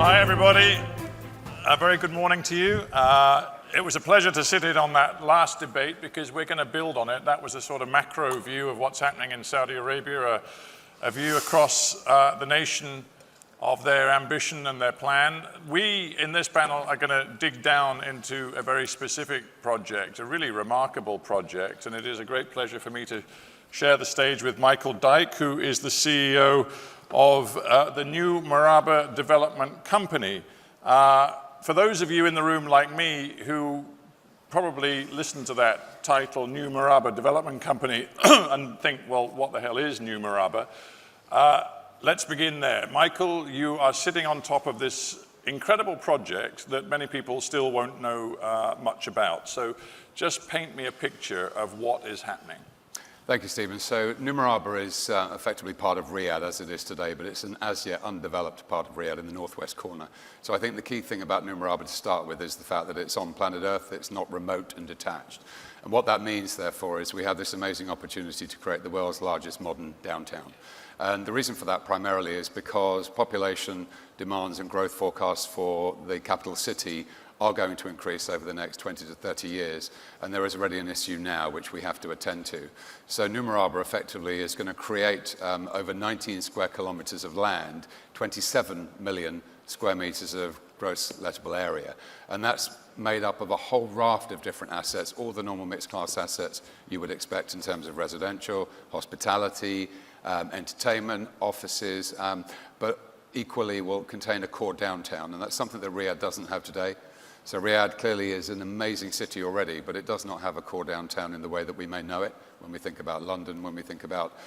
Hi, everybody. A very good morning to you. It was a pleasure to sit in on that last debate because we're going to build on it. That was a sort of macro view of what's happening in Saudi Arabia, a view across the nation of their ambition and their plan. We, in this panel, are going to dig down into a very specific project, a really remarkable project, and it is a great pleasure for me to share the stage with Michael Dyke, who is the CEO of the new Murabba Development Company. For those of you in the room like me who probably listen to that title, New Murabba Development Company, and think, well, what the hell is New Murabba? Let's begin there. Michael, you are sitting on top of this incredible project that many people still won't know much about. So just paint me a picture of what is happening. Thank you, Stephen. So New Murabba is effectively part of Riyadh as it is today, but it's an as yet undeveloped part of Riyadh in the northwest corner. So I think the key thing about New Murabba to start with is the fact that it's on planet Earth, it's not remote and detached. And what that means, therefore, is we have this amazing opportunity to create the world's largest modern downtown. And the reason for that primarily is because population demands and growth forecasts for the capital city are going to increase over the next 20 to 30 years, and there is already an issue now which we have to attend to. So New Murabba effectively is going to create over 19 square kilometers of land, 27 million square meters of gross lettable area, and that's made up of a whole raft of different assets, all the normal mixed class assets you would expect in terms of residential, hospitality, entertainment, offices, but equally will contain a core downtown, and that's something that Riyadh doesn't have today. So Riyadh clearly is an amazing city already, but it does not have a core downtown in the way that we may know it when we think about London, when we think about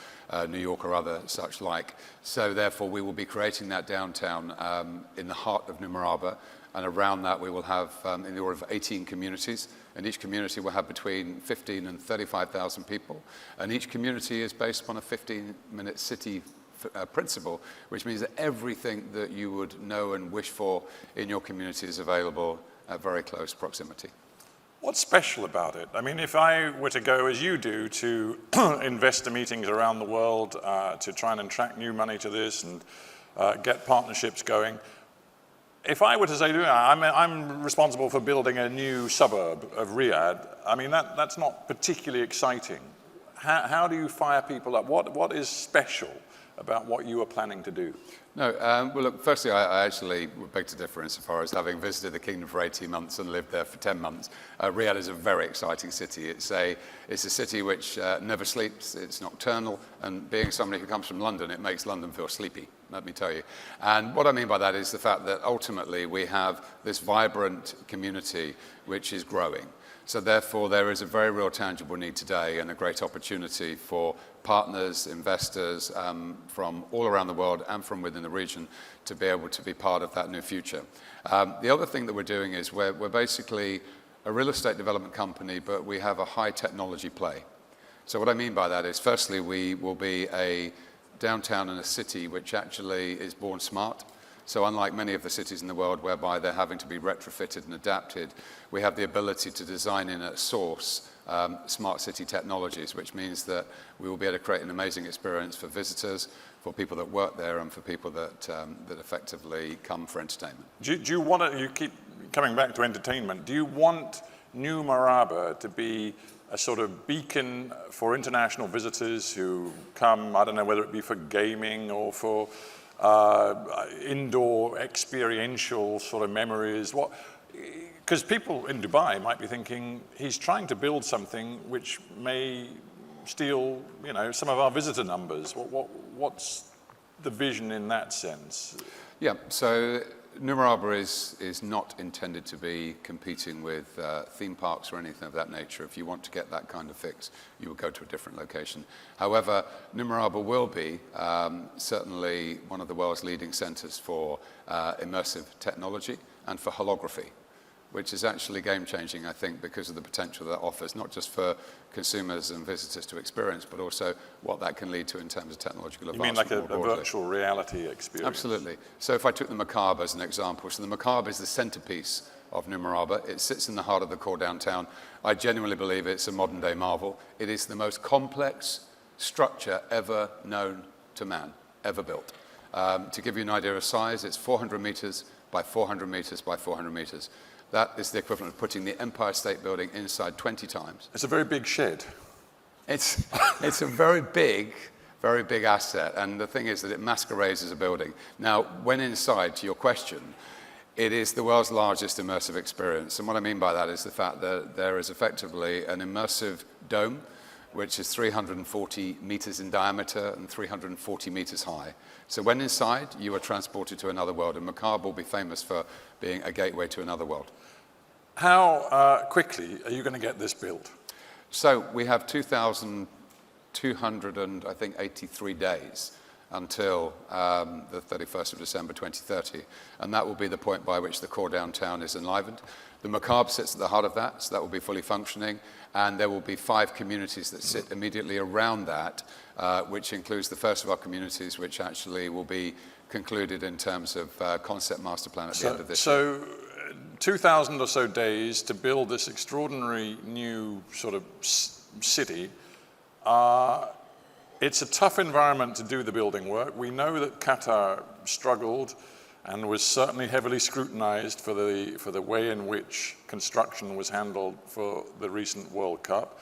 New York or other such like. So therefore we will be creating that downtown in the heart of New Murabba, and around that we will have in the order of 18 communities, and each community will have between 15 and 35,000 people, and each community is based upon a 15-minute city principle, which means that everything that you would know and wish for in your community is available at very close proximity. What's special about it? I mean, if I were to go, as you do, to investor meetings around the world to try and attract new money to this and get partnerships going, if I were to say, I'm responsible for building a new suburb of Riyadh, I mean, that's not particularly exciting. How do you fire people up? What is special about what you are planning to do? No, well, look, firstly, I actually would beg to differ insofar as having visited the kingdom for 18 months and lived there for 10 months. Riyadh is a very exciting city. It's a city which never sleeps, it's nocturnal, and being somebody who comes from London, it makes London feel sleepy, let me tell you. And what I mean by that is the fact that ultimately we have this vibrant community which is growing. So therefore, there is a very real tangible need today and a great opportunity for partners, investors from all around the world and from within the region to be able to be part of that new future. The other thing that we're doing is we're basically a real estate development company, but we have a high technology play. So what I mean by that is, firstly, we will be a downtown in a city which actually is born smart. So unlike many of the cities in the world whereby they're having to be retrofitted and adapted, we have the ability to design in at source smart city technologies, which means that we will be able to create an amazing experience for visitors, for people that work there, and for people that effectively come for entertainment. Do you want to, you keep coming back to entertainment, do you want New Murabba to be a sort of beacon for international visitors who come, I don't know whether it be for gaming or for indoor experiential sort of memories? Because people in Dubai might be thinking he's trying to build something which may steal, some of our visitor numbers. What's the vision in that sense? Yeah, so New Murabba is not intended to be competing with theme parks or anything of that nature. If you want to get that kind of fix, you would go to a different location. However, New Murabba will be certainly one of the world's leading centers for immersive technology and for holography, which is actually game-changing, I think, because of the potential that offers, not just for consumers and visitors to experience, but also what that can lead to in terms of technological advancement. You mean like a virtual reality experience? Absolutely. So if I took the Murabba as an example, so the Murabba is the centerpiece of New Murabba. It sits in the heart of the core downtown. I genuinely believe it's a modern-day marvel. It is the most complex structure ever known to man, ever built. To give you an idea of size, it's 400 meters by 400 meters by 400 meters. That is the equivalent of putting the Empire State Building inside 20 times. It's a very big shed. It's a very big asset. And the thing is that it masquerades as a building. Now, when inside, to your question, it is the world's largest immersive experience. And what I mean by that is the fact that there is effectively an immersive dome, which is 340 meters in diameter and 340 meters high. So when inside, you are transported to another world, and Murabba will be famous for being a gateway to another world. How quickly are you going to get this built? So we have 2,283 days until the 31st of December 2030, and that will be the point by which the core downtown is enlivened. The Murabba sits at the heart of that, so that will be fully functioning, and there will be 5 communities that sit immediately around that, which includes the first of our communities, which actually will be concluded in terms of concept master plan at the end of this year. 2,000 or so days to build this extraordinary new sort of city. It's a tough environment to do the building work. We know that Qatar struggled and was certainly heavily scrutinized for the way in which construction was handled for the recent World Cup.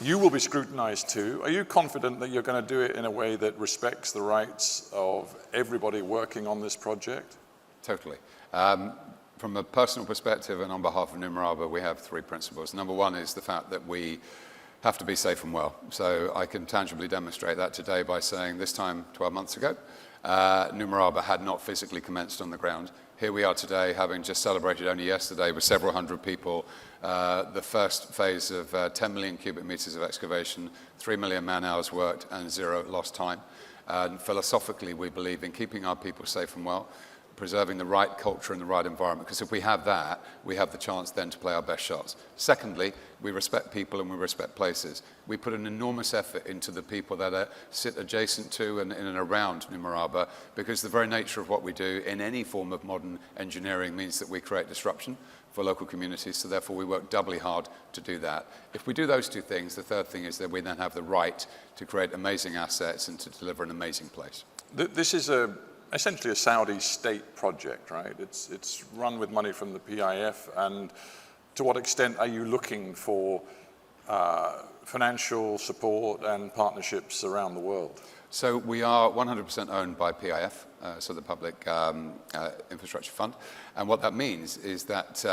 You will be scrutinized too. Are you confident that you're going to do it in a way that respects the rights of everybody working on this project? Totally. From a personal perspective and on behalf of Murabba, we have 3 principles. Number 1 is the fact that we have to be safe and well. So I can tangibly demonstrate that today by saying this time 12 months ago, Murabba had not physically commenced on the ground. Here we are today, having just celebrated only yesterday with several hundred people, the first phase of 10 million cubic meters of excavation, 3 million man-hours worked, and 0 lost time. And philosophically, we believe in keeping our people safe and well, preserving the right culture and the right environment, because if we have that, we have the chance then to play our best shots. Secondly, we respect people and we respect places. We put an enormous effort into the people that sit adjacent to and in and around Murabba, because the very nature of what we do in any form of modern engineering means that we create disruption for local communities, so therefore we work doubly hard to do that. If we do those 2 things, the third thing is that we then have the right to create amazing assets and to deliver an amazing place. This is essentially a Saudi state project, right? It's run with money from the PIF, and to what extent are you looking for financial support and partnerships around the world? So we are 100% owned by PIF, so the Public Infrastructure Fund, and what that means is that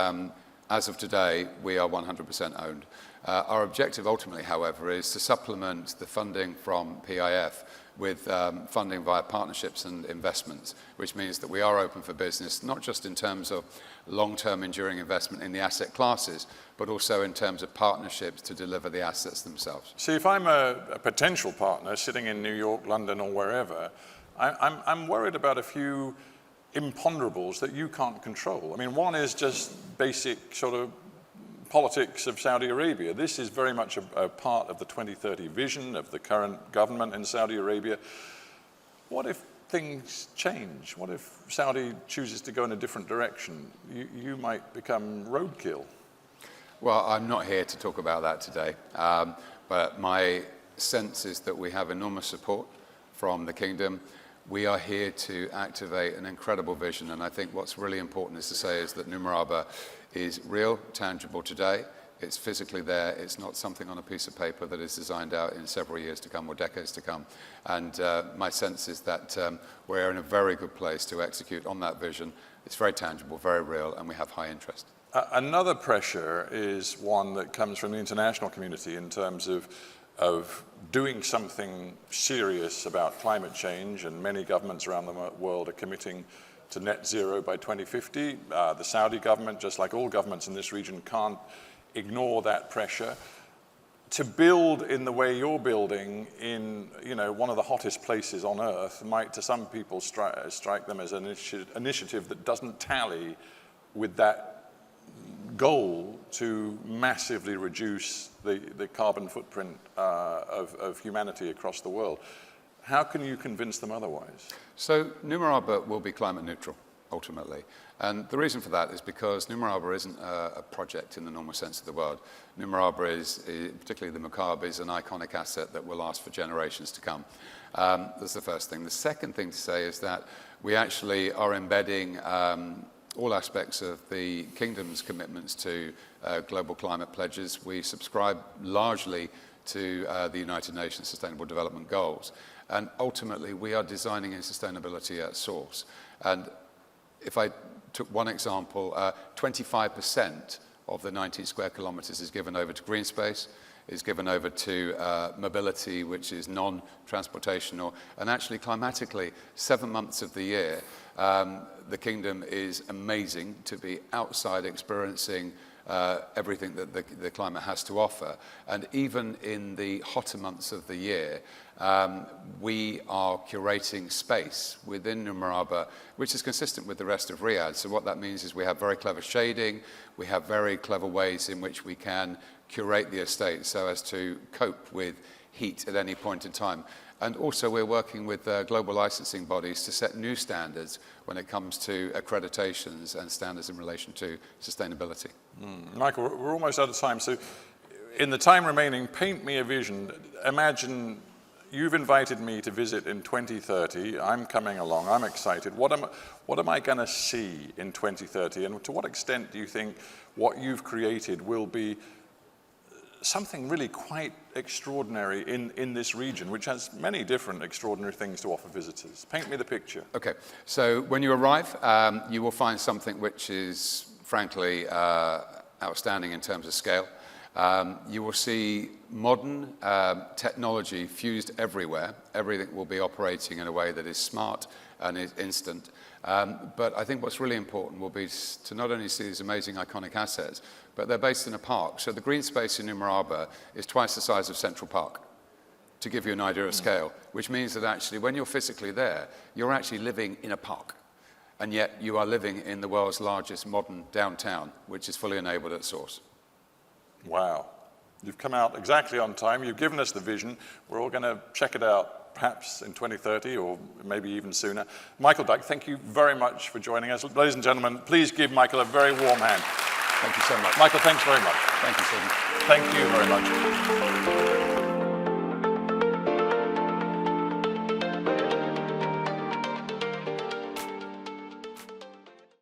as of today, we are 100% owned. Our objective ultimately, however, is to supplement the funding from PIF with funding via partnerships and investments, which means that we are open for business, not just in terms of long-term enduring investment in the asset classes, but also in terms of partnerships to deliver the assets themselves. See, if I'm a potential partner sitting in New York, London, or wherever, I'm worried about a few imponderables that you can't control. I mean, one is just basic sort of politics of Saudi Arabia. This is very much a part of the 2030 vision of the current government in Saudi Arabia. What if things change? What if Saudi chooses to go in a different direction? You might become roadkill. Well, I'm not here to talk about that today, but my sense is that we have enormous support from the kingdom. We are here to activate an incredible vision, and I think what's really important is to say is that Murabba is real, tangible today. It's physically there. It's not something on a piece of paper that is designed out in several years to come or decades to come. And my sense is that we're in a very good place to execute on that vision. It's very tangible, very real, and we have high interest. Another pressure is one that comes from the international community in terms of doing something serious about climate change, and many governments around the world are committing to net zero by 2050. The Saudi government, just like all governments in this region, can't ignore that pressure. To build in the way you're building in, one of the hottest places on earth might, to some people, strike them as an initiative that doesn't tally with that goal to massively reduce the carbon footprint of humanity across the world. How can you convince them otherwise? So Murabba will be climate neutral, ultimately. And the reason for that is because Murabba isn't a project in the normal sense of the word. Murabba is, particularly the Murabba, is an iconic asset that will last for generations to come. That's the first thing. The second thing to say is that we actually are embedding all aspects of the Kingdom's commitments to global climate pledges. We subscribe largely to the United Nations Sustainable Development Goals. And ultimately, we are designing in sustainability at source. And if I took one example, 25% of the 19 square kilometers is given over to green space, is given over to mobility, which is non-transportational. And actually, climatically, 7 months of the year, the Kingdom is amazing to be outside experiencing everything that the climate has to offer. And even in the hotter months of the year, we are curating space within Murabba, which is consistent with the rest of Riyadh. So what that means is we have very clever shading, we have very clever ways in which we can curate the estate so as to cope with heat at any point in time. And also we're working with global licensing bodies to set new standards when it comes to accreditations and standards in relation to sustainability. Michael, we're almost out of time. So in the time remaining, paint me a vision. Imagine you've invited me to visit in 2030. I'm coming along. I'm excited. What am I going to see in 2030? And to what extent do you think what you've created will be something really quite extraordinary in this region, which has many different extraordinary things to offer visitors? Paint me the picture. Okay, so when you arrive, you will find something which is, frankly, outstanding in terms of scale. You will see modern technology fused everywhere. Everything will be operating in a way that is smart and is instant. But I think what's really important will be to not only see these amazing iconic assets, but they're based in a park. So the green space in Murabba is twice the size of Central Park, to give you an idea of scale, which means that actually when you're physically there, you're actually living in a park. And yet you are living in the world's largest modern downtown, which is fully enabled at source. Wow. You've come out exactly on time. You've given us the vision. We're all going to check it out perhaps in 2030 or maybe even sooner. Michael Dyke, thank you very much for joining us. Ladies and gentlemen, please give Michael a very warm hand. Thank you so much. Michael, thanks very much. Thank you, Stephen. Thank you very much.